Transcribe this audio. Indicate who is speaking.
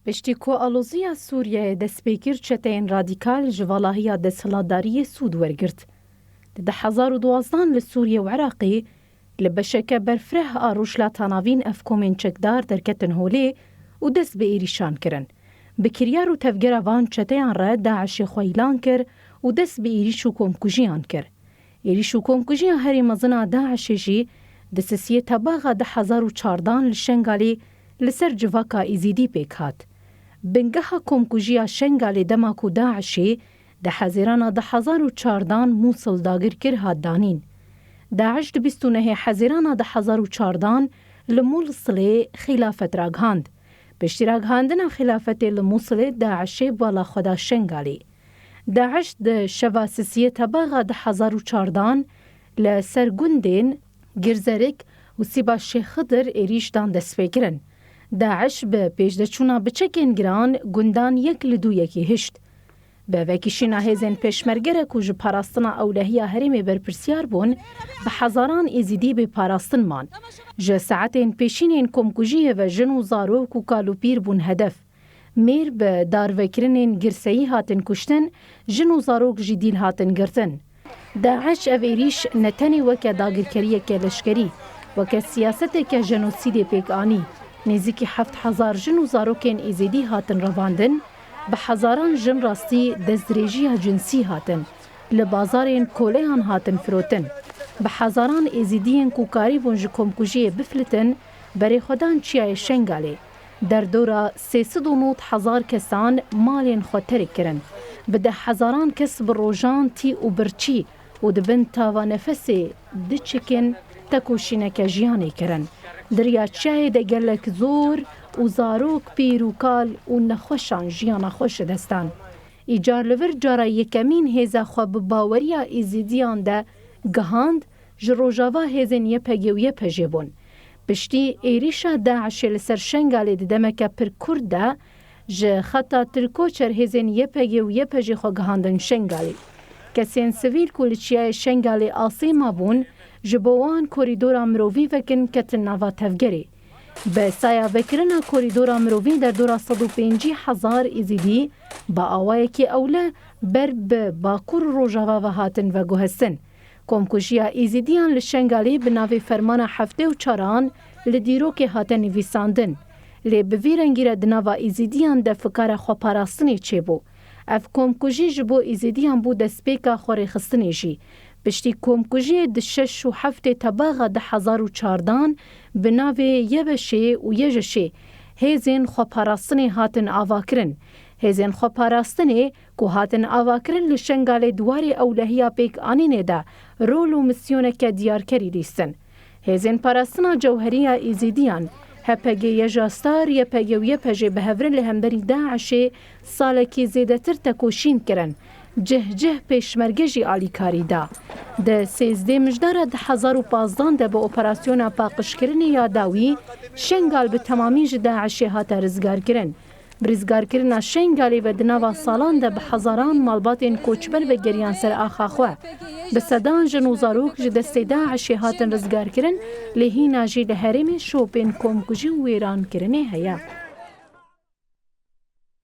Speaker 1: پشتی کو آلوزیا سوریه دستپیکر چتین رادیکال جوالهیا دستهلاتداری سود ورگرت. ده 2012 لسوریه و عراقی لبشکه برفره آروش لاتاناوین افکومین چکدار درکتن هولی و دست به ایریشان کرن. بکریار و تفگر وان چتیان را داعش خویلان کر و دست به ایریش و کمکوژیان کر. ایریش و کمکوژیان هری مزنا داعشی دستسیه تباغا 2014 لشنگالی لسر جواکا ایزیدی پیکات. بنگها کمکوژیا شنگالی دماکو داعشی ده حزیران 2014 موصل داگر کر هاد دانین. داعش ده 29 حزیران 2014 لموصل خلافت راگهاند. پشتی راگهاندن خلافت لموصل داعشی والا خدا شنگالی. داعش ده شواسسیه تباغا 2014 لسر گندین گرزرک و سیبا شیخ خضر ایریش دان دست بگیرن. داعش به پیشدچونا بچکین گران گندان یک لدو یکی هشت. به وکیشینا هزین پیشمرگره که جو پاراستنا اولهی هرمی برپرسیار بون به هزاران ایزیدی به پاراستن مان. جه ساعتین پیشینین کمکوژیه و جنو زاروک و کالوپیر بون هدف. میر به داروکرینین گرسایی هاتن کشتن جنو زاروک جدیل هاتن گرتن. داعش اویریش نتنی وکه داگرکریه که لشکری وکه سیاسته که جنوسیدی پیک آنی. نزدیکی 7000 جن و زاروکین ایزیدی هاتن رواندن به هزاران جن راستی دزدریجی جنسی هاتن لبازارین کولیان هاتن فروتن به هزاران ایزیدیین کوکاری بونج کمکوژی بفلتن بری خودان چیای شنگالی در دورا 390,000 کسان مالین خودتری کرن به 10,000 کس بروجان تی و برچی و دبن تاوا نفسی دچکن تکوشینک جیانی کرن دریاچه ده گلک زور و زاروک پیروکال و نخوشان جیانا خوش دستان. ایجار لور جارا یکمین هیزا خواب باوریا ایزیدیان ده گهاند جروجاوا هیزن یپگی و یپجی بون. پشتی ایریشا داعش لسر شنگالی ده دمکه پر کرده جه خطا ترکوچر هیزن یپگی و یپجی خو گهاندن شنگالی. کسین سویل کلچیای شنگالی آسیما بون جبوان کوریدور امروی وکن کتن نوا تفگری. به سایا وکرنا کوریدور امروی در دورا 150,000 ایزیدی با آوایی که اوله بر به باکور روژاوا و هاتن و گوهستن. کمکوژیا ایزیدیان لشنگالی بناوی فرمان هفته و چاران لدیرو که هاتن ویساندن. لی بویرنگیر دناوا ایزیدیان ده فکار خوپاراستنی چه بو. اف کمکوژی جبو ایزیدیان بو دسپیکا خوری خستنی جی. پشتی کمکوژی ده 6 و 7 تباغا 2014 بناوی یبشه و یجشه هیزین خوپاراستنی هاتن آواکرن. هیزین خوپاراستنی که هاتن آواکرن لشنگال دواری اولهیا پیک آنینه ده رول و مسیونه که دیار کری دیستن. هیزین پاراستنا جوهریا ایزیدیان هپگی یجاستار یپگی و یپجی به هورن لهمبری داعشی سالکی زیده تر تکوشین کرن. جه پیشمرگه جی آلیکاری دا. ده 13 مجدار 2015 ده به اپراسیون پاقشکرین یاداوی شنگال به تمامی داعشی هات رزگار کرن. برزگار کرنا شنگالی و دناوا سالان ده به هزاران مالباتین کوچبر و گریان سر آخاخوه. به صدان جنوزاروک جدستی داعشی هاتن رزگار کرن لهی ناجی لحرم شوپین کمکوژی ویران کرنه هیا.